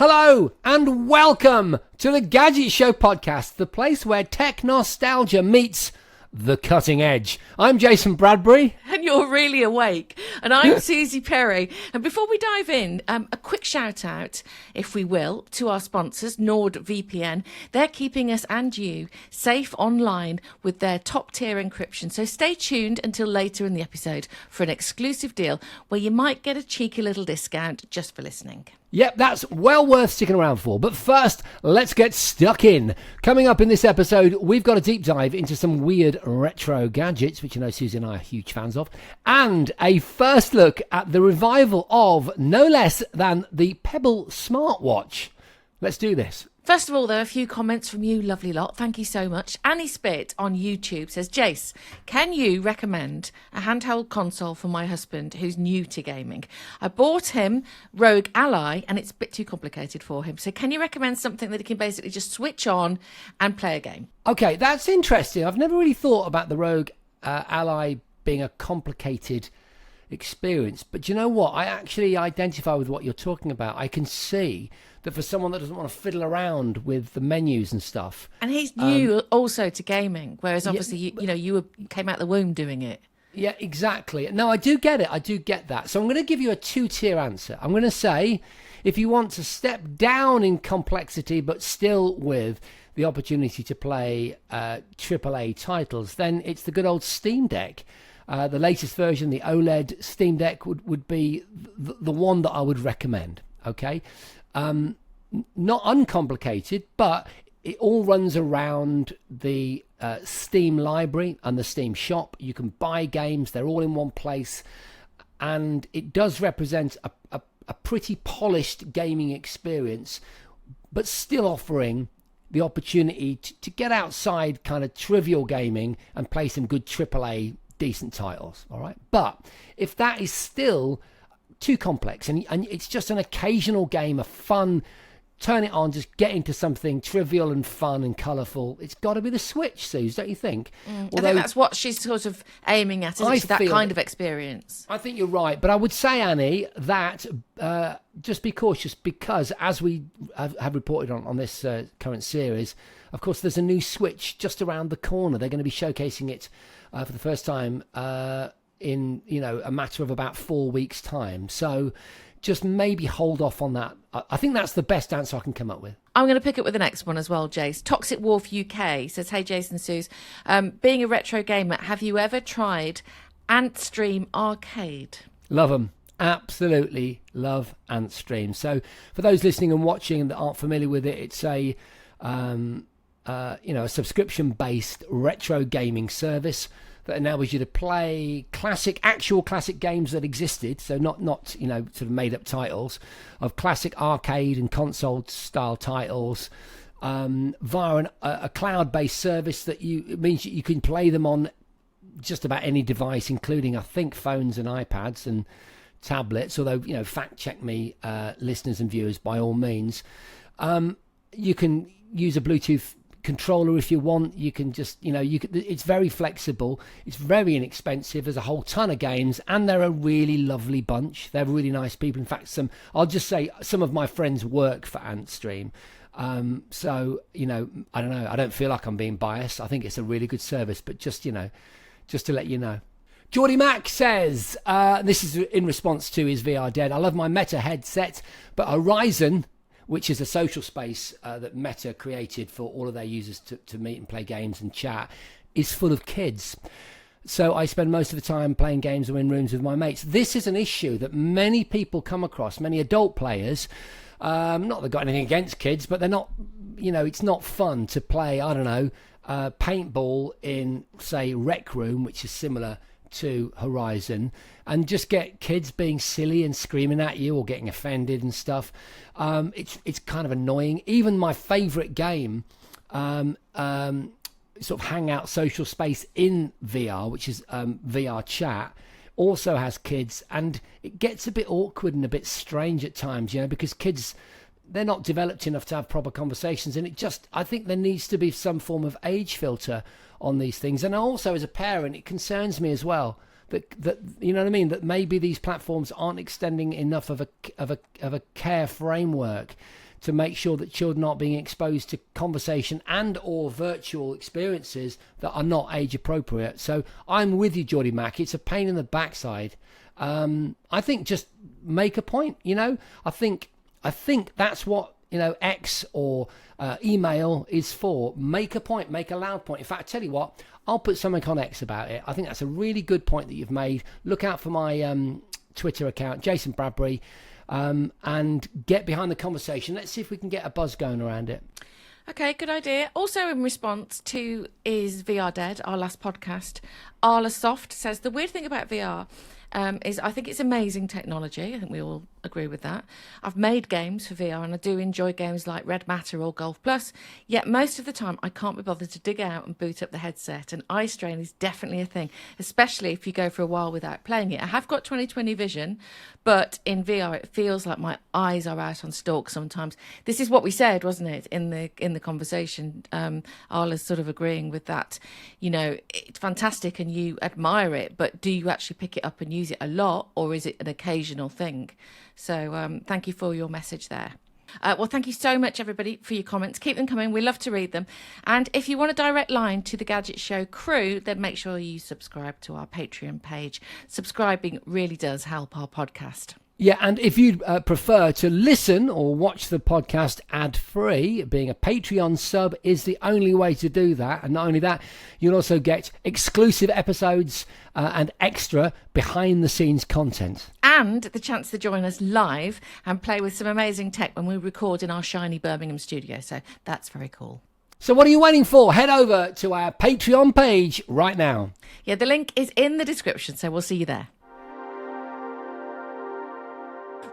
Hello and welcome to the Gadget Show Podcast, the place where tech nostalgia meets the cutting edge. I'm Jason Bradbury. And you're really awake. And I'm Susie Perry. And before we dive in, a quick shout out, if we will, to our sponsors, NordVPN. They're keeping us and you safe online with their top tier encryption. So stay tuned until later in the episode for an exclusive deal where you might get a cheeky little discount just for listening. Yep, that's well worth sticking around for. But first, let's get stuck in. Coming up in this episode, we've got a deep dive into some weird retro gadgets, which you know Susie and I are huge fans of, and a first look at the revival of no less than the Pebble Smartwatch. Let's do this. First of all, there are a few comments from you, lovely lot. Thank you so much. Annie Spit on YouTube says, Jace, can you recommend a handheld console for my husband who's new to gaming? I bought him Rogue Ally and it's a bit too complicated for him. So can you recommend something that he can basically just switch on and play a game? Okay, that's interesting. I've never really thought about the Rogue Ally being a complicated experience. But you know what? I actually identify with what you're talking about. I can see that for someone that doesn't want to fiddle around with the menus and stuff. And he's new also to gaming, whereas obviously, you came out the womb doing it. Yeah, exactly. No, I do get it. I do get that. So I'm going to give you a two-tier answer. I'm going to say, if you want to step down in complexity, but still with the opportunity to play AAA titles, then it's the good old Steam Deck. The latest version, the OLED Steam Deck, would be the one that I would recommend. Okay. Not uncomplicated, but it all runs around the Steam library and the Steam shop. You can buy games, they're all in one place, and it does represent a pretty polished gaming experience, but still offering the opportunity to get outside kind of trivial gaming and play some good AAA decent titles. All right, but if that is still too complex and it's just an occasional game of fun, turn it on, just get into something trivial and fun and colourful, it's got to be the Switch, Suze, don't you think? Although, I think that's what she's sort of aiming at, isn't she? That kind of experience. I think you're right, but I would say, Annie, that just be cautious, because as we have reported on this current series, of course there's a new Switch just around the corner. They're going to be showcasing it for the first time in a matter of about 4 weeks' time. So just maybe hold off on that. I think that's the best answer I can come up with. I'm going to pick up with the next one as well, Jace. Toxic Wolf UK says, hey, Jason Suze, being a retro gamer, have you ever tried Antstream Arcade? Love them. Absolutely love Antstream. So for those listening and watching that aren't familiar with it, it's a a subscription-based retro gaming service that enables you to play actual classic games that existed, so not sort of made up titles of classic arcade and console style titles via a cloud-based service it means you can play them on just about any device, including I think phones and iPads and tablets. Although fact check me, listeners and viewers, by all means. You can use a Bluetooth controller if you want. You can just it's very flexible, it's very inexpensive, there's a whole ton of games, and they're a really lovely bunch. They're really nice people. In fact, I'll just say some of my friends work for Antstream, so I don't know, I don't feel like I'm being biased. I think it's a really good service, but just to let you know. Geordie Mac says, this is in response to his VR Dead, I love my Meta headset, but Horizon, which is a social space that Meta created for all of their users to meet and play games and chat, is full of kids. So I spend most of the time playing games or in rooms with my mates. This is an issue that many people come across, many adult players. Not that they've got anything against kids, but they're not, it's not fun to play, I don't know, paintball in, say, Rec Room, which is similar to Horizon, and just get kids being silly and screaming at you or getting offended and stuff. It's kind of annoying. Even my favourite game, sort of hangout social space in VR, which is VR chat, also has kids, and it gets a bit awkward and a bit strange at times, because kids, they're not developed enough to have proper conversations, and I think there needs to be some form of age filter on these things. And also, as a parent, it concerns me as well that you know what I mean, that maybe these platforms aren't extending enough of a care framework to make sure that children aren't being exposed to conversation and or virtual experiences that are not age appropriate. So I'm with you, Geordie Mac. It's a pain in the backside. I think just make a point, I think that's what, X or email is for. Make a point, make a loud point. In fact, I tell you what, I'll put something on X about it. I think that's a really good point that you've made. Look out for my Twitter account, Jason Bradbury, and get behind the conversation. Let's see if we can get a buzz going around it. Okay, good idea. Also in response to Is VR Dead, our last podcast, Arla Soft says, the weird thing about VR is I think it's amazing technology. I think we all agree with that. I've made games for VR and I do enjoy games like Red Matter or Golf Plus, yet most of the time I can't be bothered to dig out and boot up the headset, and eye strain is definitely a thing, especially if you go for a while without playing it. I have got 20/20 vision, but in VR it feels like my eyes are out on stalk sometimes. This is what we said, wasn't it, in the conversation? Arla's sort of agreeing with that. It's fantastic and you admire it, but do you actually pick it up and use it a lot, or is it an occasional thing? So thank you for your message there. Well, thank you so much, everybody, for your comments. Keep them coming. We love to read them. And if you want a direct line to the Gadget Show crew, then make sure you subscribe to our Patreon page. Subscribing really does help our podcast. Yeah, and if you'd prefer to listen or watch the podcast ad-free, being a Patreon sub is the only way to do that. And not only that, you'll also get exclusive episodes and extra behind-the-scenes content. And the chance to join us live and play with some amazing tech when we record in our shiny Birmingham studio. So that's very cool. So what are you waiting for? Head over to our Patreon page right now. Yeah, the link is in the description, so we'll see you there.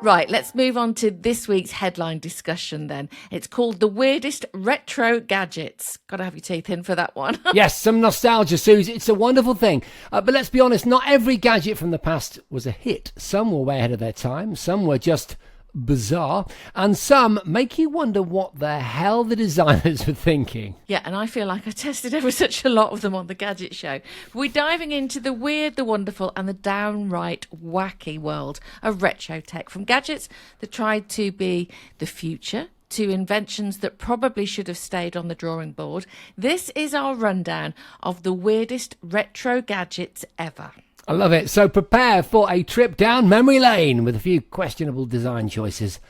Right, let's move on to this week's headline discussion then. It's called The Weirdest Retro Gadgets. Got to have your teeth in for that one. Yes, some nostalgia, Suze. It's a wonderful thing. But let's be honest, not every gadget from the past was a hit. Some were way ahead of their time. Some were just bizarre, and some make you wonder what the hell the designers were thinking. Yeah, and I feel like I tested ever such a lot of them on the Gadget Show. We're diving into the weird, the wonderful, and the downright wacky world of retro tech, from gadgets that tried to be the future to inventions that probably should have stayed on the drawing board. This is our rundown of the weirdest retro gadgets ever. I love it. So prepare for a trip down memory lane with a few questionable design choices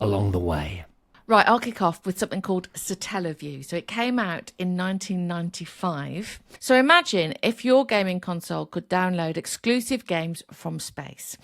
along the way. Right, I'll kick off with something called Satellaview. So it came out in 1995. So imagine if your gaming console could download exclusive games from space.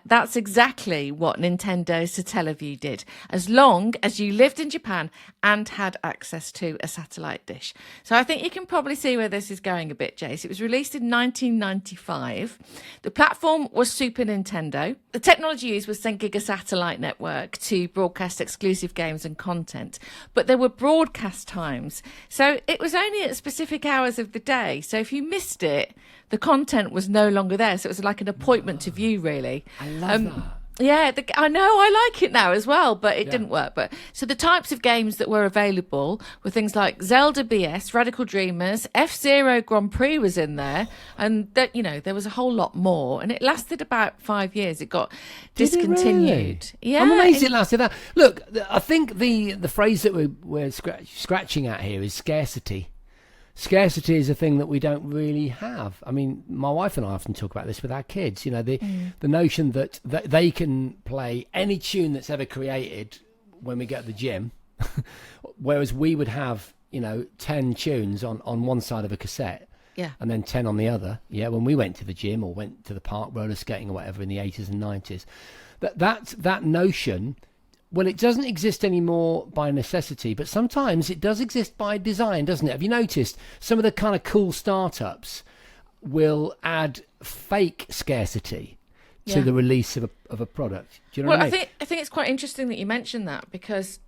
That's exactly what Nintendo Satellaview did, as long as you lived in Japan and had access to a satellite dish. So I think you can probably see where this is going a bit, Jace. It was released in 1995. The platform was Super Nintendo. The technology used was 10 Giga satellite network to broadcast exclusive games and content, but there were broadcast times, so it was only at specific hours of the day. So if you missed it, the content was no longer there, so it was like an appointment to view, really. I love that. Yeah, I know, I like it now as well, but it didn't work. But so the types of games that were available were things like Zelda BS, Radical Dreamers, F-Zero Grand Prix was in there, and that, there was a whole lot more. And it lasted about 5 years. It got discontinued. Really? Yeah, I'm amazed it lasted that. Look, I think the phrase that we're scratching at here is scarcity. Scarcity is a thing that we don't really have. I mean, my wife and I often talk about this with our kids. The notion that they can play any tune that's ever created when we go to the gym, whereas we would have, 10 tunes on one side of a cassette. Yeah. And then 10 on the other. Yeah, when we went to the gym or went to the park roller skating or whatever in the 80s and 90s. That notion, well, it doesn't exist anymore by necessity, but sometimes it does exist by design, doesn't it? Have you noticed some of the kind of cool startups will add fake scarcity to the release of a product? Do you know what I mean? I think it's quite interesting that you mentioned that, because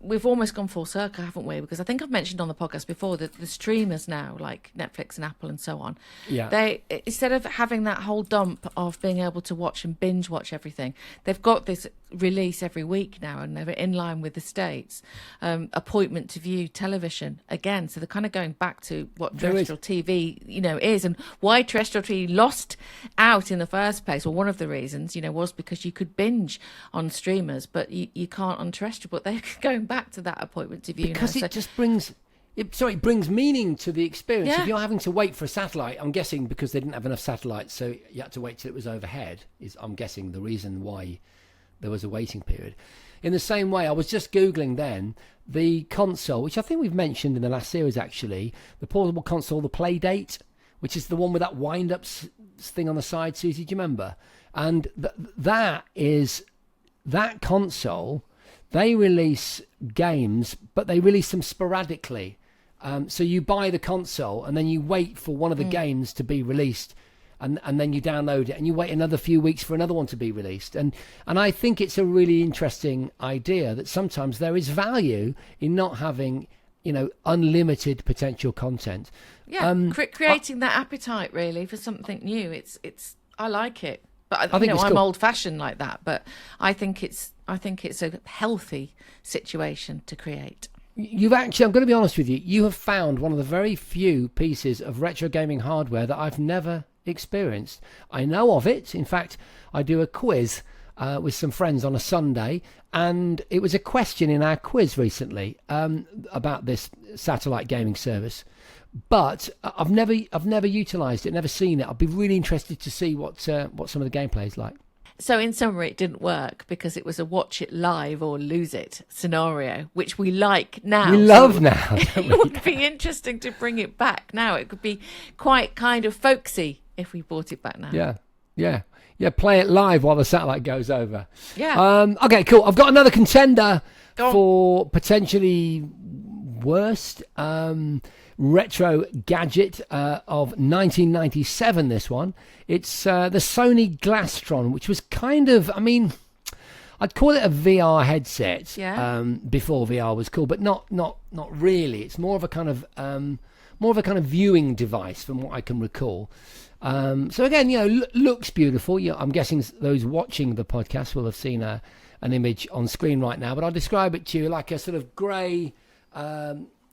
we've almost gone full circle, haven't we? Because I think I've mentioned on the podcast before that the streamers now, like Netflix and Apple and so on, they, instead of having that whole dump of being able to watch and binge watch everything, they've got this release every week now, and they're in line with the States. Appointment to view television again, so they're kind of going back to what terrestrial TV, is, and why terrestrial TV lost out in the first place. Well, one of the reasons, was because you could binge on streamers, but you can't on terrestrial. But they're going back to that appointment to view because now. it just brings. It brings meaning to the experience. Yeah. If you're having to wait for a satellite, I'm guessing because they didn't have enough satellites, so you had to wait till it was overhead, I'm guessing the reason why there was a waiting period. In the same way, I was just Googling then the console, which I think we've mentioned in the last series actually, the portable console, the Playdate, which is the one with that wind-up thing on the side, Susie, do you remember? And that console, they release games, but they release them sporadically. So you buy the console and then you wait for one of the games to be released, and then you download it and you wait another few weeks for another one to be released. And I think it's a really interesting idea that sometimes there is value in not having, unlimited potential content. Yeah, creating that appetite really for something new. It's I like it, but I think I'm old-fashioned like that. But I think it's a healthy situation to create. You've actually, I'm going to be honest with you, you have found one of the very few pieces of retro gaming hardware that I've never experienced. I know of it. In fact, I do a quiz with some friends on a Sunday, and it was a question in our quiz recently about this satellite gaming service. But I've never utilised it, never seen it. I'd be really interested to see what some of the gameplay is like. So in summary, it didn't work because it was a watch it live or lose it scenario, which we like now. We love now. It would be interesting to bring it back now. It could be quite kind of folksy if we brought it back now. Yeah. Play it live while the satellite goes over. Yeah. Okay, cool. I've got another contender for potentially worst retro gadget of 1997. This one, it's the Sony Glastron, which was kind of, I'd call it a VR headset. Yeah. Before VR was cool, but not really. It's more of a kind of viewing device from what I can recall. So again, looks beautiful. I'm guessing those watching the podcast will have seen an image on screen right now, but I'll describe it to you like a sort of grey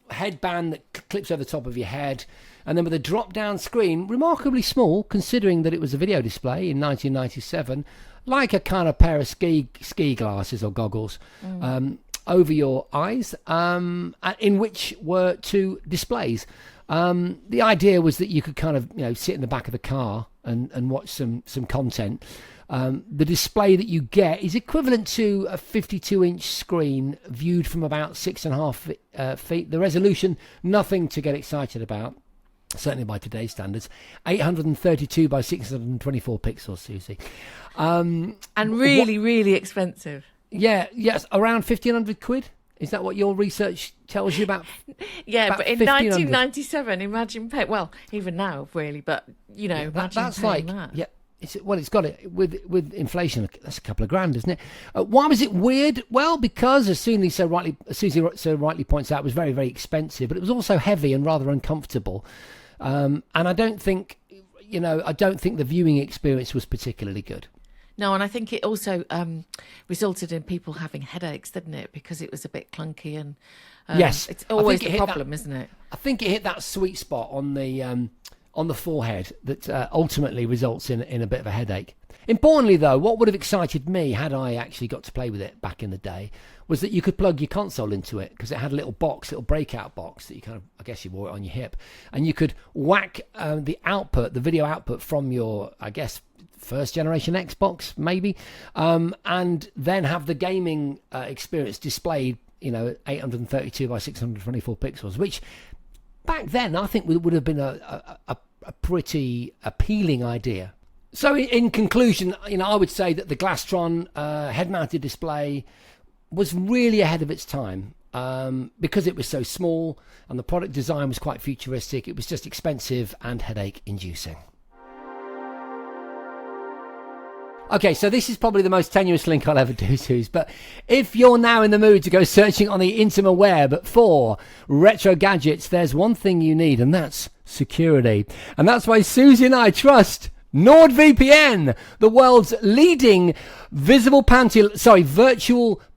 headband that clips over the top of your head, and then with a drop-down screen, remarkably small considering that it was a video display in 1997, like a kind of pair of ski glasses or goggles over your eyes, in which were two displays. The idea was that you could kind of sit in the back of the car and watch some content. The display that you get is equivalent to a 52-inch screen viewed from about 6.5 feet. The resolution, nothing to get excited about, certainly by today's standards. 832 by 624 pixels, Susie. And really expensive. Yeah, yes, around 1,500 quid. Is that what your research tells you about? Yeah, about but in 1997, imagine well, even now, really, but imagine that's paying like that. Yeah. It's got it with inflation. That's a couple of grand, isn't it? Why was it weird? Well, because as Susie so rightly points out, it was very, very expensive, but it was also heavy and rather uncomfortable. And I don't think the viewing experience was particularly good. No, and I think it also resulted in people having headaches, didn't it? Because it was a bit clunky and yes, it's always the problem, isn't it? I think it hit that sweet spot on the forehead that ultimately results in a bit of a headache. Importantly, though, what would have excited me had I actually got to play with it back in the day was that you could plug your console into it, because it had a little breakout box that you kind of, I guess you wore it on your hip, and you could whack the video output from your, I guess, first generation Xbox maybe, and then have the gaming experience displayed 832 by 624 pixels, which back then I think would have been a pretty appealing idea. So in conclusion, I would say that the Glastron head-mounted display was really ahead of its time, because it was so small and the product design was quite futuristic. It was just expensive and headache-inducing. Okay, so this is probably the most tenuous link I'll ever do, Suze, but if you're now in the mood to go searching on the interweb for retro gadgets, there's one thing you need, and that's security. And that's why Susie and I trust NordVPN, the world's leading virtual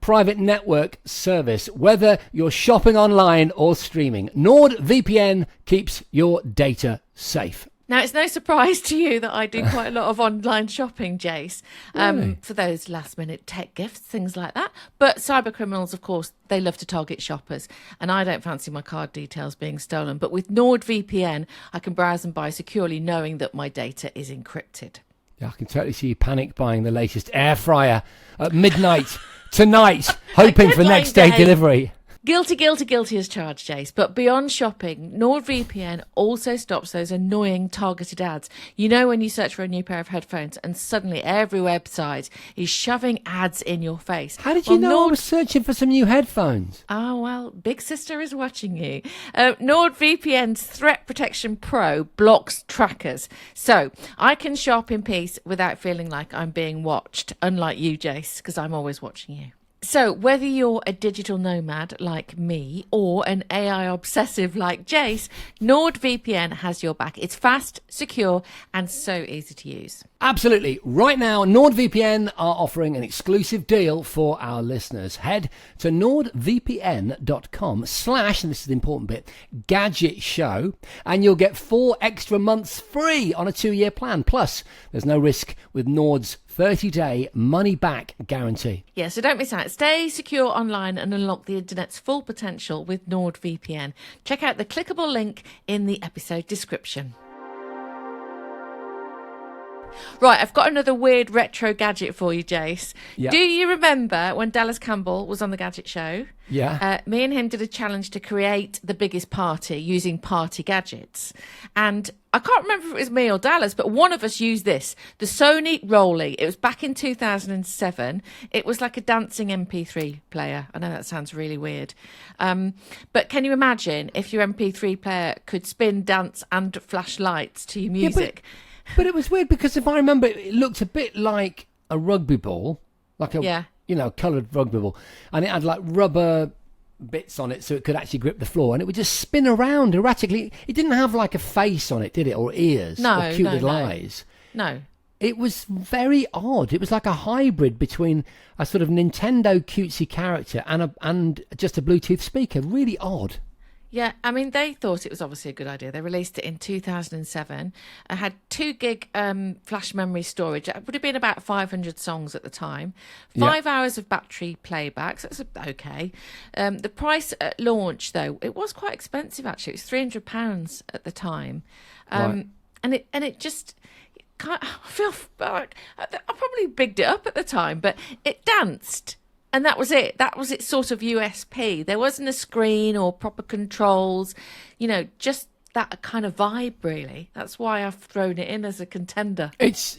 private network service, whether you're shopping online or streaming. NordVPN keeps your data safe. Now, it's no surprise to you that I do quite a lot of online shopping, Jace, Really? for those last-minute tech gifts, things like that. But cyber criminals, of course, they love to target shoppers, and I don't fancy my card details being stolen. But with NordVPN, I can browse and buy securely knowing that my data is encrypted. Yeah, I can totally see you panic buying the latest air fryer at midnight tonight, hoping for next day delivery. Guilty, guilty, guilty as charged, Jace. But beyond shopping, NordVPN also stops those annoying targeted ads. You know when you search for a new pair of headphones and suddenly every website is shoving ads in your face. How did you know I was searching for some new headphones? Oh, well, Big Sister is watching you. NordVPN's Threat Protection Pro blocks trackers. So I can shop in peace without feeling like I'm being watched, unlike you, Jace, because I'm always watching you. So whether you're a digital nomad like me or an AI obsessive like Jace, NordVPN has your back. It's fast, secure, and so easy to use. Absolutely. Right now, NordVPN are offering an exclusive deal for our listeners. Head to nordvpn.com/ and this is the important bit, Gadget Show, and you'll get 4 extra months free on a 2-year plan. Plus, there's no risk with Nord's 30-day money-back guarantee. Yeah, so don't miss out. Stay secure online and unlock the internet's full potential with NordVPN. Check out the clickable link in the episode description. Right, I've got another weird retro gadget for you, Jace. Yeah. Do you remember when Dallas Campbell was on the Gadget Show? Yeah. Me and him did a challenge to create the biggest party using party gadgets. And I can't remember if it was me or Dallas, but one of us used this, the Sony Rolly. It was back in 2007. It was like a dancing MP3 player. I know that sounds really weird. But can you imagine if your MP3 player could spin, dance and flash lights to your music? Yeah, but it was weird because if I remember, it looked a bit like a rugby ball, like a coloured rugby ball, and it had like rubber bits on it so it could actually grip the floor, and it would just spin around erratically. It didn't have like a face on it, did it, or ears, or cute little eyes? No. It was very odd. It was like a hybrid between a sort of Nintendo cutesy character and just a Bluetooth speaker. Really odd. Yeah, I mean, they thought it was obviously a good idea. They released it in 2007. It had 2 gig flash memory storage. It would have been about 500 songs at the time. 5 hours of battery playback, so that's okay. The price at launch, though, it was quite expensive, actually. It was £300 at the time. Right. And it just... I feel bad. I probably bigged it up at the time, but it danced. And that was it. That was its sort of USP. There wasn't a screen or proper controls, just that kind of vibe, really. That's why I've thrown it in as a contender. It's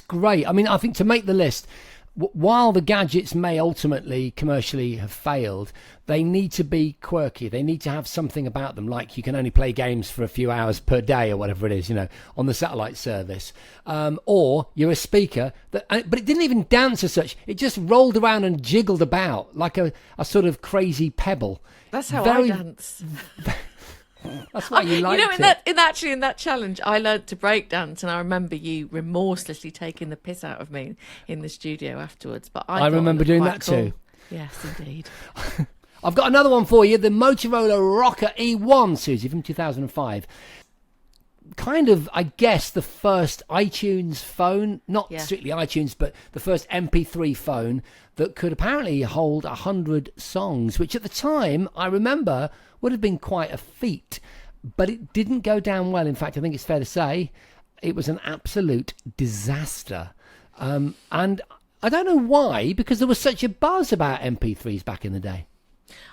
great. I mean, I think to make the list, while the gadgets may ultimately commercially have failed, they need to be quirky. They need to have something about them, like you can only play games for a few hours per day or whatever it is, on the satellite service. Or you're a speaker, but it didn't even dance as such. It just rolled around and jiggled about like a sort of crazy pebble. That's how I dance. That's why you liked it. In that challenge, I learnt to break dance, and I remember you remorselessly taking the piss out of me in the studio afterwards. But I remember doing that cool. too. Yes, indeed. I've got another one for you, the Motorola Rocker E1 Susie from 2005. Kind of, I guess, the first iTunes phone, not strictly iTunes, but the first MP3 phone that could apparently hold 100 songs, which at the time, I remember, would have been quite a feat. But it didn't go down well. In fact, I think it's fair to say it was an absolute disaster. And I don't know why, because there was such a buzz about MP3s back in the day.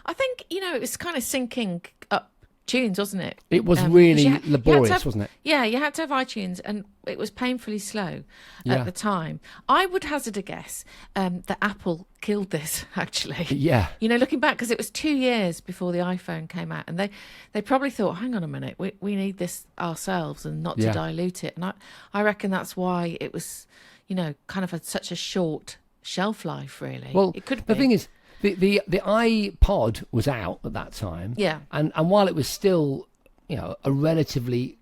I think, it was kind of syncing up tunes, wasn't it? It was really laborious, wasn't it? Yeah, you had to have iTunes, and it was painfully slow at the time. I would hazard a guess that Apple killed this, actually. Yeah. Looking back, because it was 2 years before the iPhone came out, and they probably thought, hang on a minute, we need this ourselves and not to dilute it. And I reckon that's why it was, kind of had such a short shelf life, really. Well, it could the thing is, the iPod was out at that time. Yeah. And while it was still, a relatively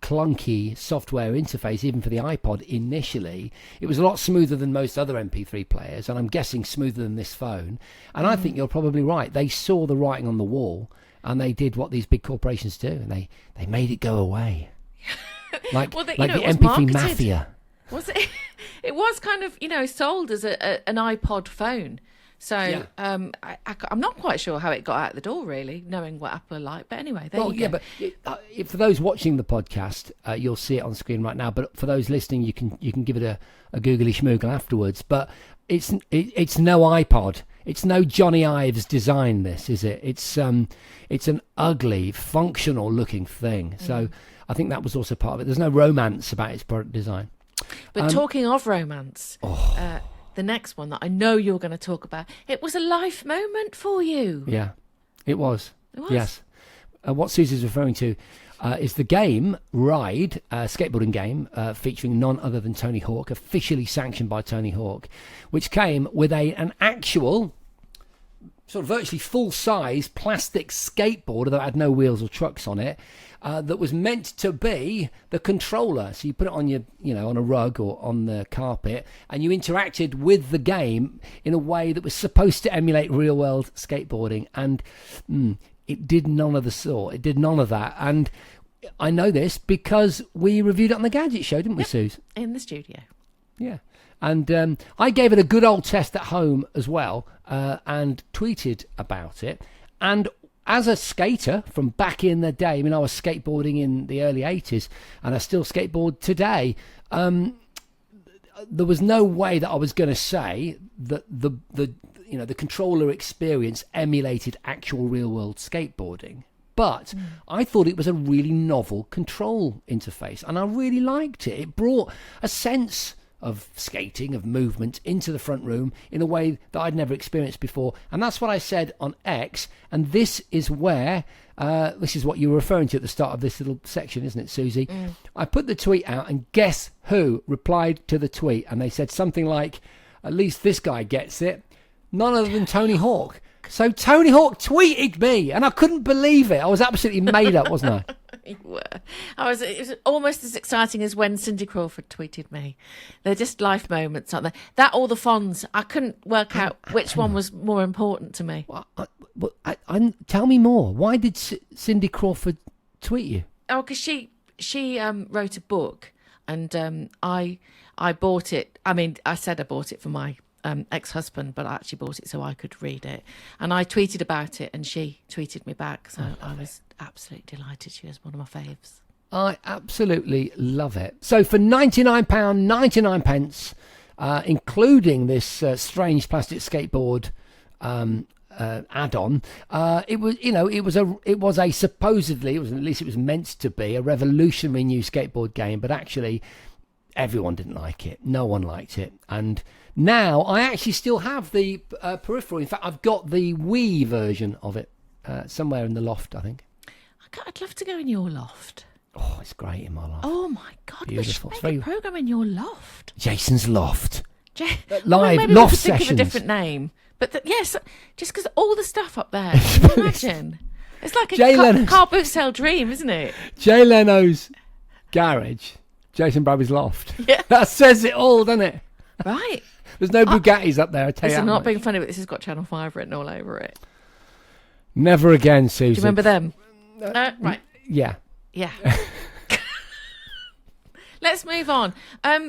clunky software interface, even for the iPod initially, it was a lot smoother than most other MP3 players, and I'm guessing smoother than this phone. And I think you're probably right. They saw the writing on the wall, and they did what these big corporations do, and they made it go away. like Well, the it was MP3 marketed. mafia. Was it? It was kind of, sold as an iPod phone. So Yeah. I'm not quite sure how it got out the door, really, knowing what Apple are like. But anyway, there you go. But for those watching the podcast, you'll see it on screen right now. But for those listening, you can give it a googly schmoogle afterwards. But it's no iPod. It's no Johnny Ives design. This is it. It's an ugly, functional looking thing. So I think that was also part of it. There's no romance about its product design. But talking of romance, the next one that I know you're going to talk about, it was a life moment for you. Yeah, it was. It was? Yes. What Susie's referring to is the game Ride, a skateboarding game featuring none other than Tony Hawk, officially sanctioned by Tony Hawk, which came with an actual sort of virtually full-size plastic skateboard, although it had no wheels or trucks on it, that was meant to be the controller. So you put it on on a rug or on the carpet, and you interacted with the game in a way that was supposed to emulate real-world skateboarding, and it did none of the sort. It did none of that, and I know this because we reviewed it on the Gadget Show, didn't we, Suze? In the studio. Yeah. And I gave it a good old test at home as well, and tweeted about it. And as a skater from back in the day, I mean, I was skateboarding in the early 80s, and I still skateboard today. There was no way that I was going to say that the controller experience emulated actual real world skateboarding. But I thought it was a really novel control interface, and I really liked it. It brought a sense of skating, of movement into the front room in a way that I'd never experienced before. And that's what I said on X. And this is where, this is what you were referring to at the start of this little section, isn't it, Susie? I put the tweet out, and guess who replied to the tweet? And they said something like, at least this guy gets it. None other than Tony Hawk. So Tony Hawk tweeted me, and I couldn't believe it. I was absolutely made up, wasn't I? You were. It was almost as exciting as when Cindy Crawford tweeted me. They're just life moments, aren't they? That or the Fonz. I couldn't work out which one was more important to me. Tell me more. Why did Cindy Crawford tweet you? Oh, because she wrote a book, and I bought it. I mean, I said I bought it for my ex-husband, but I actually bought it so I could read it. And I tweeted about it, and she tweeted me back. So I was absolutely delighted. She was one of my faves. I absolutely love it. So for £99.99, including this strange plastic skateboard add-on, it was a supposedly, at least it was meant to be, a revolutionary new skateboard game, but actually everyone didn't like it. No one liked it. And now I actually still have the peripheral. In fact, I've got the Wii version of it somewhere in the loft, I think. I'd love to go in your loft. Oh, it's great in my loft. Oh my God, beautiful. We should make a program in your loft. Jason's loft. Live maybe loft we could sessions. Think of a different name. But yes, just because all the stuff up there, can you imagine? It's like a car boot sale dream, isn't it? Jay Leno's garage, Jason Bradley's loft. Yeah. That says it all, doesn't it? Right. There's no Bugattis up there, I tell you. I'm not being funny, but this has got Channel 5 written all over it. Never again, Susan. Do you remember them? Right. Yeah. Yeah. Let's move on.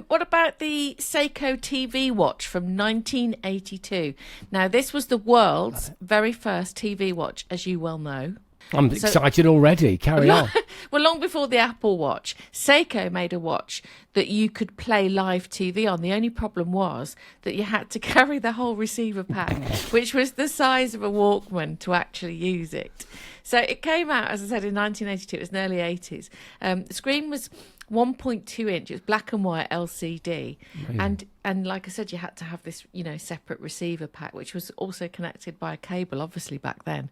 What about the Seiko TV watch from 1982? Now, this was the world's very first TV watch, as you well know. I'm excited already. Carry on. Well, long before the Apple Watch, Seiko made a watch that you could play live TV on. The only problem was that you had to carry the whole receiver pack, which was the size of a Walkman, to actually use it. So it came out, as I said, in 1982. It was in the early 80s. The screen was 1.2 inch. It was black and white LCD. Amazing. And like I said, you had to have this, separate receiver pack, which was also connected by a cable, obviously, back then.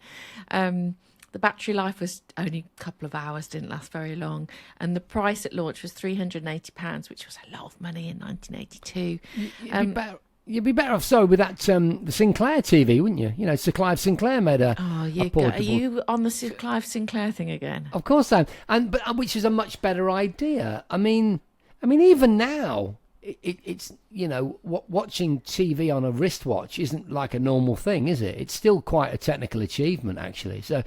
The battery life was only a couple of hours, didn't last very long. And the price at launch was £380, which was a lot of money in 1982. You'd be better off, with that the Sinclair TV, wouldn't you? Sir Clive Sinclair made a portable. Are you on the Sir Clive Sinclair thing again? Of course I am. But which is a much better idea. I mean, even now, it's watching TV on a wristwatch isn't like a normal thing, is it? It's still quite a technical achievement, actually. So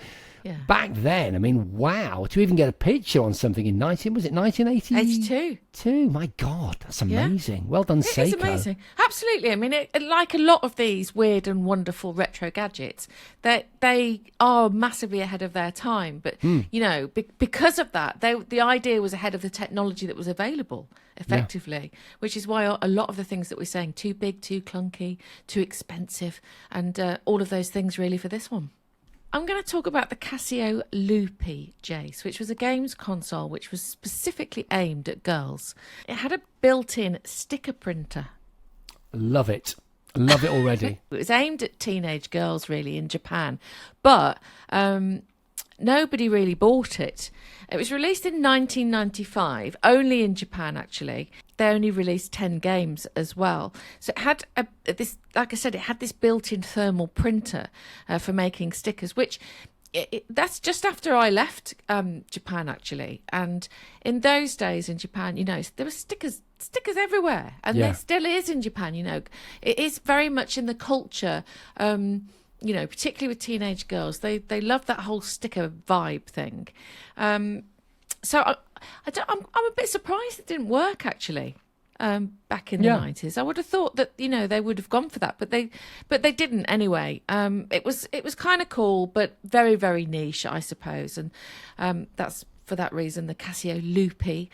Yeah. back then, I mean, wow, to even get a picture on something in 1982? 82. My God, that's amazing. Well done, Seiko. It's amazing. Absolutely. I mean, like a lot of these weird and wonderful retro gadgets, they are massively ahead of their time. But, you know, because of that, the idea was ahead of the technology that was available, effectively, which is why a lot of the things that we're saying, too big, too clunky, too expensive, and all of those things really for this one. I'm going to talk about the Casio Loopy, Jace, which was a games console which was specifically aimed at girls. It had a built-in sticker printer. Love it. Love it already. It was aimed at teenage girls, really, in Japan. But nobody really bought it. It was released in 1995, only in Japan, actually. They only released 10 games as well. So it had this, like I said, it had this built-in thermal printer for making stickers, which that's just after I left Japan, actually. And in those days in Japan, you know, there were stickers everywhere, and there still is in Japan. You know, it is very much in the culture. You know, particularly with teenage girls, they love that whole sticker vibe thing. So I'm a bit surprised it didn't work, actually, back in the 90s. I would have thought that, you know, they would have gone for that, but they didn't anyway. It was kind of cool, but very, very niche, I suppose, and that's for that reason the Casio Loopy.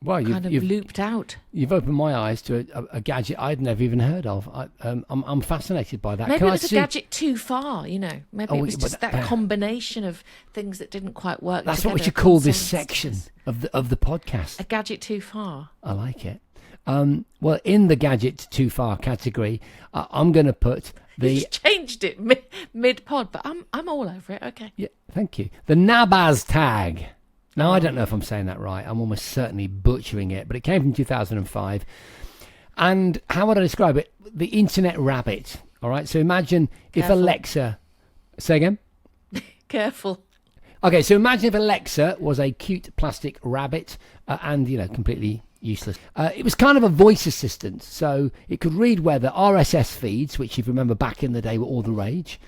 Well, you've looped out. You've opened my eyes to a gadget I'd never even heard of. I'm fascinated by that. Maybe it was a gadget too far, you know. Maybe it was just that combination of things that didn't quite work. That's what we should call this section of the podcast. A gadget too far. I like it. Well, in the gadget too far category, I'm going to put the. You just changed it mid pod, but I'm all over it. Okay. Yeah, thank you. The Nabaz tag. Now, I don't know if I'm saying that right. I'm almost certainly butchering it, but it came from 2005. And how would I describe it? The internet rabbit. All right. So imagine if Alexa. Say again? Careful. Okay. So imagine if Alexa was a cute plastic rabbit and, you know, completely useless. It was kind of a voice assistant. So it could read weather, RSS feeds, which, if you remember back in the day, were all the rage.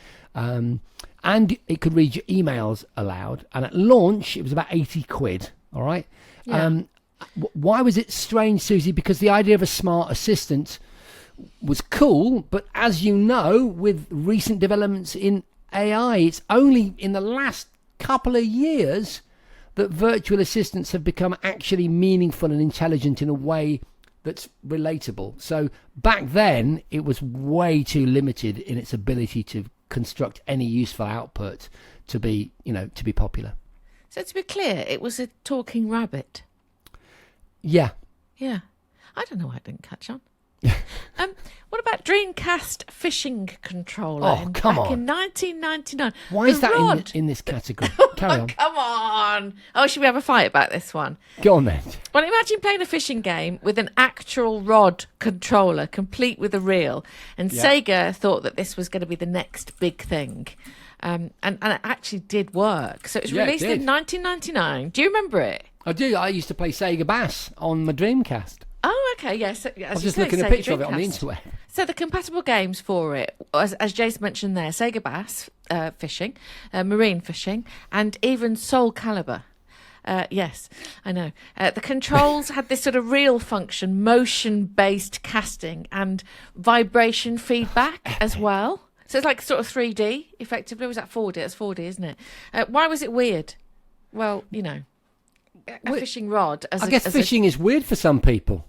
And it could read your emails aloud. And at launch, it was about 80 quid. All right. Yeah. Why was it strange, Susie? Because the idea of a smart assistant was cool. But as you know, with recent developments in AI, it's only in the last couple of years that virtual assistants have become actually meaningful and intelligent in a way that's relatable. So back then, it was way too limited in its ability to construct any useful output to be popular. So to be clear, it was a talking rabbit. Yeah. I don't know why I didn't catch on. What about Dreamcast fishing controller? Come on. Back in 1999. Why is that in this category? Carry on. Come on. Oh, should we have a fight about this one? Go on then. Well, imagine playing a fishing game with an actual rod controller, complete with a reel. And Sega thought that this was going to be the next big thing. And it actually did work. So it was released in 1999. Do you remember it? I do. I used to play Sega Bass on my Dreamcast. Oh, okay, yes. I was just looking at a picture of it on the internet. So the compatible games for it, as Jason mentioned there, Sega Bass fishing, marine fishing, and even Soul Calibur. Yes, I know. The controls had this sort of reel function, motion-based casting, and vibration feedback as well. So it's like sort of 3D, effectively. Was that 4D? It's 4D, isn't it? Why was it weird? Well, you know, a fishing rod. I guess fishing is weird for some people.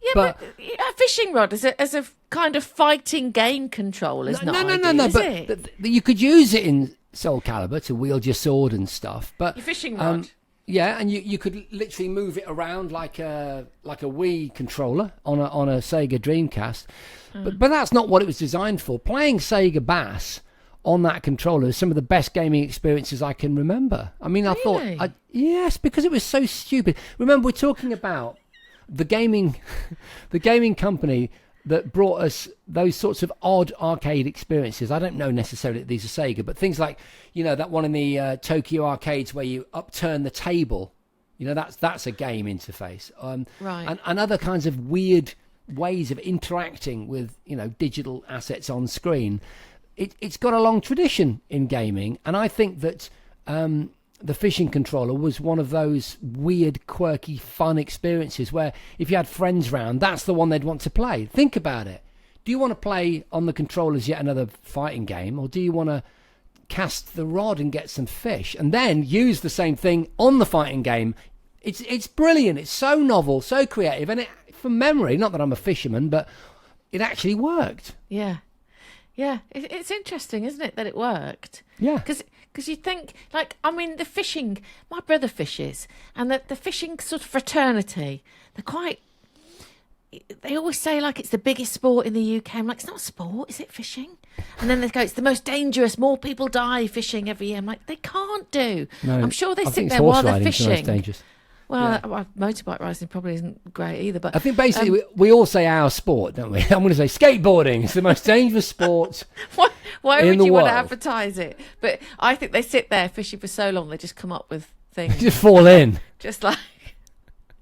Yeah, but a fishing rod as a kind of fighting game control is not ideal, is it? But you could use it in Soul Calibur to wield your sword and stuff. But your fishing rod. Yeah, and you could literally move it around like a Wii controller on a Sega Dreamcast. But that's not what it was designed for. Playing Sega Bass on that controller is some of the best gaming experiences I can remember. I mean, Really? I thought, yes, because it was so stupid. Remember, we're talking about the gaming company that brought us those sorts of odd arcade experiences. I don't know necessarily that these are Sega, but things like, you know, that one in the Tokyo arcades where you upturn the table. You know, that's a game interface. Right. And other kinds of weird ways of interacting with, you know, digital assets on screen. it's got a long tradition in gaming, and I think that the fishing controller was one of those weird, quirky, fun experiences where if you had friends round, that's the one they'd want to play. Think about it. Do you want to play on the controllers yet another fighting game, or do you want to cast the rod and get some fish and then use the same thing on the fighting game? It's brilliant. It's so novel, so creative, and from memory, not that I'm a fisherman, but it actually worked. Yeah. It's interesting, isn't it, that it worked? Yeah. Because you think, like, I mean, the fishing, my brother fishes, and the fishing sort of fraternity, they always say, like, it's the biggest sport in the UK. I'm like, it's not a sport, is it, fishing? And then they go, it's the most dangerous, more people die fishing every year. I'm like, they can't do. No, I'm sure they I sit think there while they're horse riding's the most fishing. dangerous. Well, motorbike racing probably isn't great either. But I think basically we all say our sport, don't we? I'm going to say skateboarding. It's the most dangerous sport why in would the you want to world. advertise it? But I think they sit there fishing for so long, they just come up with things. Just fall in. Just like...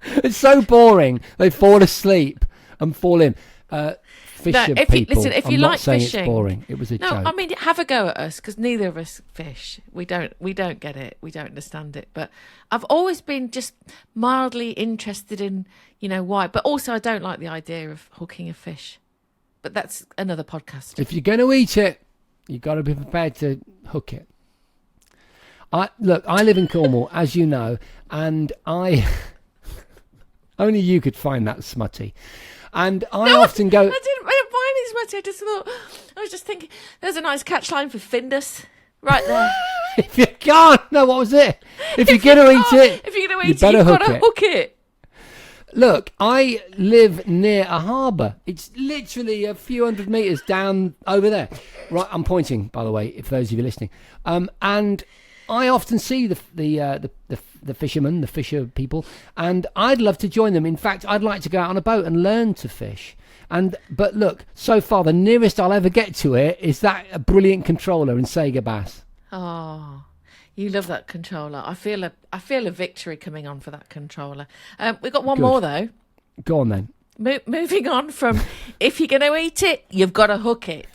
It's so boring. They fall asleep and fall in. Fisher people. If you I'm like not saying fishing, it's boring. It was a joke. I mean, have a go at us, because neither of us fish. We don't get it. We don't understand it. But I've always been just mildly interested in, why. But also, I don't like the idea of hooking a fish. But that's another podcast. If you're going to eat it, you've got to be prepared to hook it. I live in Cornwall, as you know, and only you could find that smutty. And I often go... I didn't find it smutty. I just thought... I was just thinking, there's a nice catch line for Findus right there. If you can't... No, what was it? If you're going to eat it, if you're going to you eat it, better you've got to hook it. Look, I live near a harbour. It's literally a few hundred metres down over there. Right, I'm pointing, by the way, if those of you listening. And I often see the fishermen, the fisher people, and I'd love to join them. In fact, I'd like to go out on a boat and learn to fish. But look, so far the nearest I'll ever get to it is that brilliant controller in Sega Bass. Oh, you love that controller. I feel a victory coming on for that controller. We've got one more though. Go on then. Moving on from if you're going to eat it, you've got to hook it.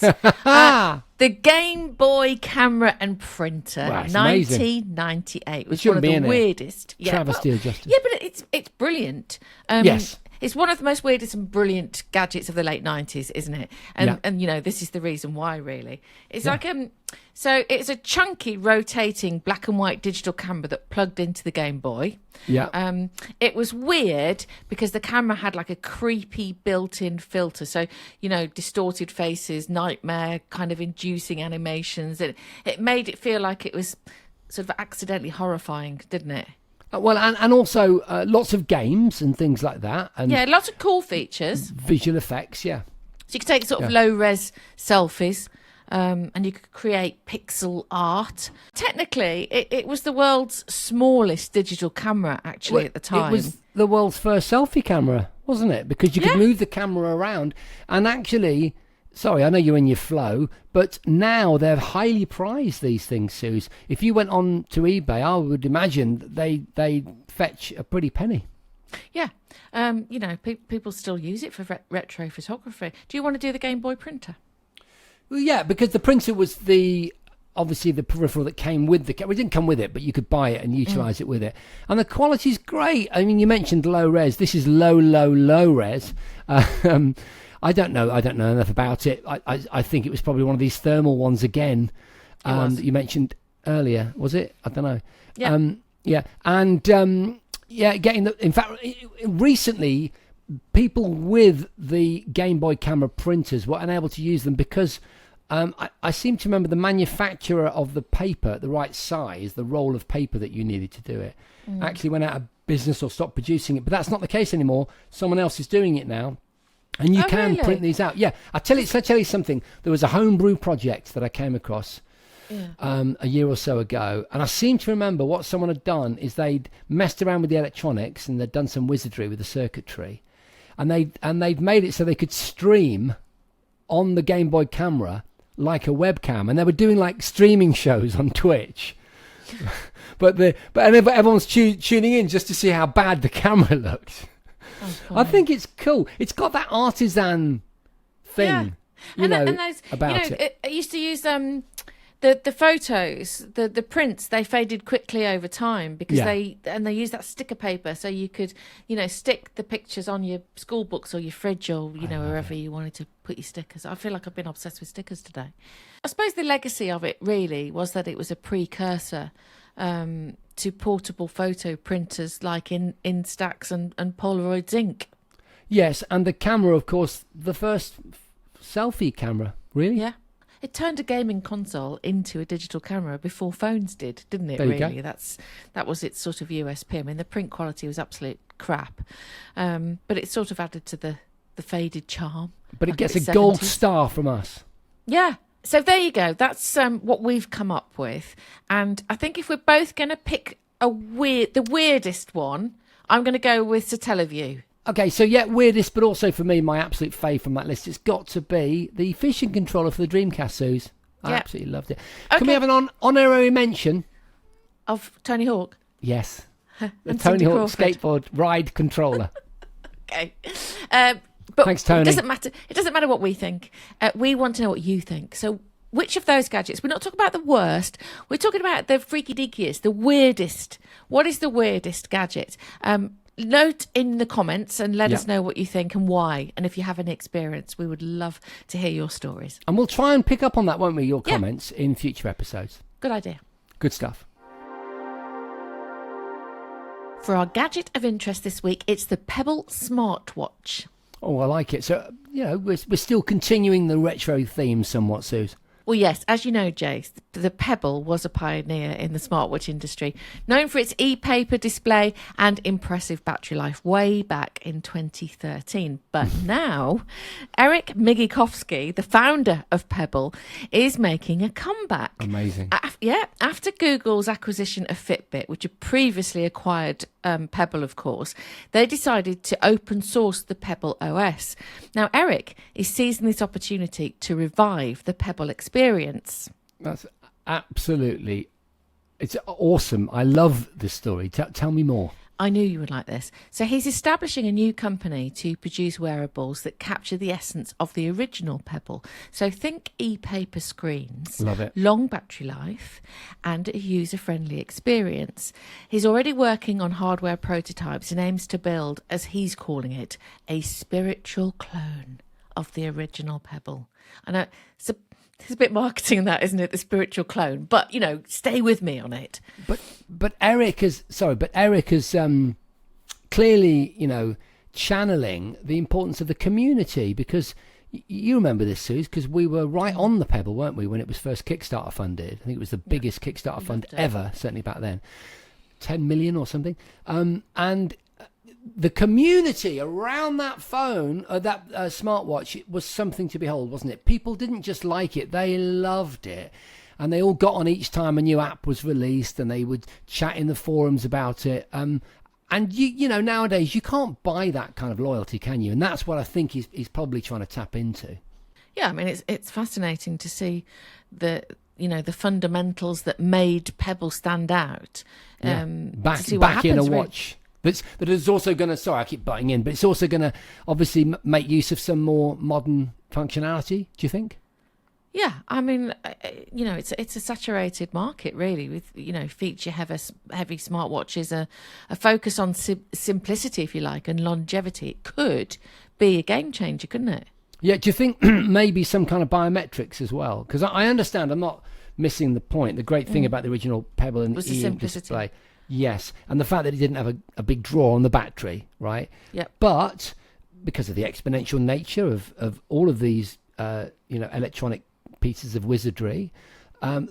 The Game Boy camera and printer, 1998, was one of the weirdest. Travesty of justice. Yeah, but it's brilliant. Yes. It's one of the most weirdest and brilliant gadgets of the late 90s, isn't it? And this is the reason why, really. It's like so it's a chunky rotating black and white digital camera that plugged into the Game Boy. Yeah. It was weird because the camera had like a creepy built-in filter. So, distorted faces, nightmare kind of inducing animations. It made it feel like it was sort of accidentally horrifying, didn't it? Well, and also lots of games and things like that. And lots of cool features. Visual effects, yeah. So you could take sort of low-res selfies. And you could create pixel art. Technically, it was the world's smallest digital camera, actually, at the time. It was the world's first selfie camera, wasn't it? Because you could move the camera around. And actually, sorry, I know you're in your flow, but now they're highly prized, these things, Suze. If you went on to eBay, I would imagine they fetch a pretty penny. Yeah. People still use it for retro photography. Do you want to do the Game Boy printer? Well, yeah, because the printer was obviously the peripheral that came with the camera. It didn't come with it, but you could buy it and utilise it with it. And the quality's great. I mean, you mentioned low res. This is low res. I don't know enough about it. I think it was probably one of these thermal ones again that you mentioned earlier. Was it? I don't know. Yeah. In fact, recently, people with the Game Boy camera printers were unable to use them because I seem to remember the manufacturer of the paper, the right size, the roll of paper that you needed to do it, actually went out of business or stopped producing it. But that's not the case anymore. Someone else is doing it now. And you can print these out. Yeah, I'll tell you something. There was a homebrew project that I came across a year or so ago. And I seem to remember what someone had done is they'd messed around with the electronics and they'd done some wizardry with the circuitry. And they'd made it so they could stream on the Game Boy camera like a webcam, and they were doing like streaming shows on Twitch. but everyone's tuning in just to see how bad the camera looked. I think it's cool. It's got that artisan thing. about it. I used to use the photos, the prints. They faded quickly over time because they use that sticker paper, so you could stick the pictures on your school books or your fridge or wherever you wanted to put your stickers. I feel like I've been obsessed with stickers today. I suppose the legacy of it really was that it was a precursor to portable photo printers like Instax and Polaroid Zinc. Yes, and the camera, of course, the first selfie camera, really? Yeah. It turned a gaming console into a digital camera before phones did, didn't it? There you really, go. that was its sort of USP. I mean, the print quality was absolute crap, but it sort of added to the faded charm. But it gets a gold star from us. Yeah. So there you go. That's what we've come up with, and I think if we're both going to pick the weirdest one, I'm going to go with Satellaview. Okay, so weirdest, but also for me, my absolute fave from that list, it's got to be the fishing controller for the Dreamcast, Suze. I absolutely loved it. Okay. Can we have an honorary mention? Of Tony Hawk? Yes. The And Tony Cindy Hawk Crawford. skateboard ride controller. Okay. But Thanks, Tony. It doesn't matter what we think. We want to know what you think. So which of those gadgets? We're not talking about the worst. We're talking about the freaky deakiest, the weirdest. What is the weirdest gadget? Note in the comments and let us know what you think and why. And if you have any experience, we would love to hear your stories. And we'll try and pick up on that, won't we, your comments in future episodes. Good idea. Good stuff. For our gadget of interest this week, it's the Pebble Smartwatch. Oh, I like it. So, we're still continuing the retro theme somewhat, Suze. Well, yes, as you know, Jace, the Pebble was a pioneer in the smartwatch industry, known for its e-paper display and impressive battery life way back in 2013. But now, Eric Migikowski, the founder of Pebble, is making a comeback. Amazing. After Google's acquisition of Fitbit, which had previously acquired Pebble, of course, they decided to open source the Pebble OS. Now, Eric is seizing this opportunity to revive the Pebble experience. That's absolutely, it's awesome. I love this story. Tell me more. I knew you would like this. So he's establishing a new company to produce wearables that capture the essence of the original Pebble. So think e-paper screens, Love it. long battery life, and a user-friendly experience. He's already working on hardware prototypes and aims to build, as he's calling it, a spiritual clone of the original Pebble. I know there's a bit marketing that, isn't it? The spiritual clone, but stay with me on it. But Eric is clearly, channeling the importance of the community, because you remember this, Suze, because we were right on the Pebble, weren't we, when it was first Kickstarter funded? I think it was the biggest Kickstarter fund ever, certainly back then, 10 million or something. And the community around that phone, that smartwatch, it was something to behold, wasn't it? People didn't just like it, they loved it. And they all got on each time a new app was released, and they would chat in the forums about it. And nowadays you can't buy that kind of loyalty, can you? And that's what I think he's probably trying to tap into. Yeah, I mean, it's fascinating to see the fundamentals that made Pebble stand out. Back in a watch. That is also going to, sorry, I keep butting in, but it's also going to obviously make use of some more modern functionality, do you think? Yeah, I mean, it's a saturated market, really, with, feature-heavy smartwatches, a focus on simplicity, if you like, and longevity. It could be a game changer, couldn't it? Yeah, do you think maybe some kind of biometrics as well? Because I understand, I'm not missing the point. The great thing about the original Pebble and was the simplicity. Display. Yes, and the fact that it didn't have a big draw on the battery, right? Yeah. But because of the exponential nature of all of these, electronic pieces of wizardry,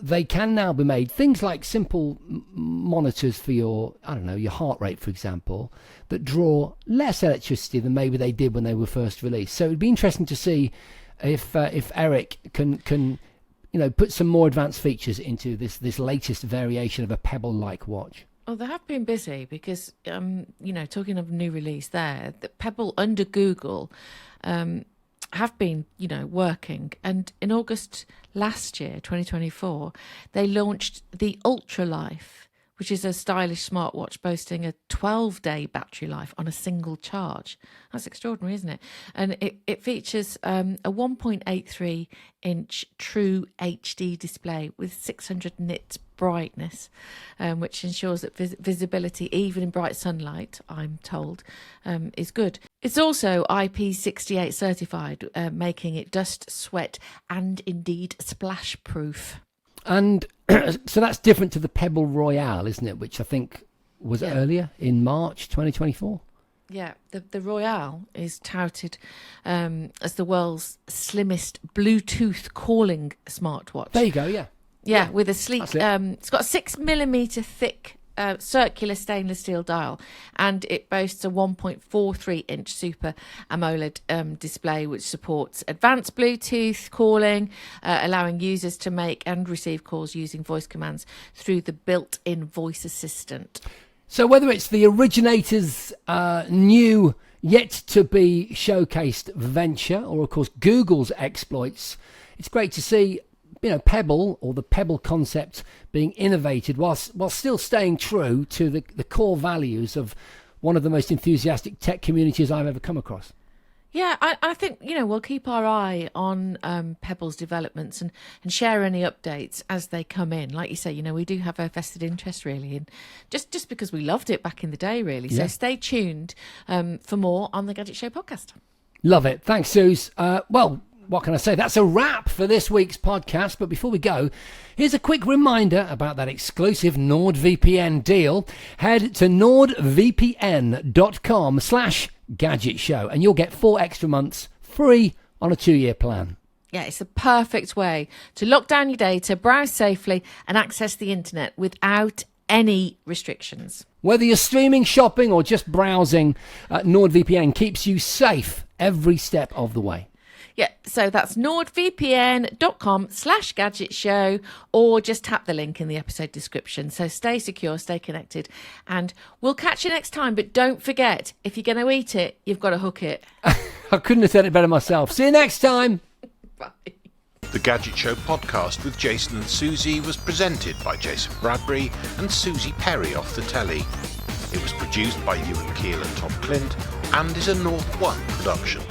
they can now be made. Things like simple monitors for your heart rate, for example, that draw less electricity than maybe they did when they were first released. So it'd be interesting to see if Eric can put some more advanced features into this latest variation of a Pebble-like watch. Oh, they have been busy because, talking of new release there, the Pebble under Google have been, working. And in August last year, 2024, they launched the Ultra Life, which is a stylish smartwatch boasting a 12-day battery life on a single charge. That's extraordinary, isn't it? And it features a 1.83-inch true HD display with 600 nits brightness, which ensures that visibility, even in bright sunlight, I'm told, is good. It's also IP68 certified, making it dust, sweat, and indeed splash proof. And so that's different to the Pebble Royale, isn't it? Which I think was earlier in March 2024. Yeah, the Royale is touted as the world's slimmest Bluetooth calling smartwatch. There you go, yeah. Yeah, with a sleek, it's got a 6mm thick circular stainless steel dial, and it boasts a 1.43-inch Super AMOLED display, which supports advanced Bluetooth calling, allowing users to make and receive calls using voice commands through the built-in voice assistant. So whether it's the originator's new, yet-to-be showcased venture, or, of course, Google's exploits, it's great to see Pebble, or the Pebble concept, being innovated while still staying true to the core values of one of the most enthusiastic tech communities I've ever come across. Yeah, I think, we'll keep our eye on Pebble's developments and share any updates as they come in. Like you say, we do have a vested interest, really, in just because we loved it back in the day, really. So stay tuned for more on the Gadget Show podcast. Love it. Thanks, Suze. What can I say? That's a wrap for this week's podcast. But before we go, here's a quick reminder about that exclusive NordVPN deal. Head to nordvpn.com/Gadget Show and you'll get 4 extra months free on a 2-year plan. Yeah, it's the perfect way to lock down your data, browse safely and access the internet without any restrictions. Whether you're streaming, shopping or just browsing, NordVPN keeps you safe every step of the way. Yeah, so that's nordvpn.com/Gadget Show, or just tap the link in the episode description. So stay secure, stay connected, and we'll catch you next time. But don't forget, if you're going to eat it, you've got to hook it. I couldn't have said it better myself. See you next time. Bye. The Gadget Show podcast with Jason and Susie was presented by Jason Bradbury and Susie Perry off the telly. It was produced by Ewan Keel and Tom Clint and is a North One production.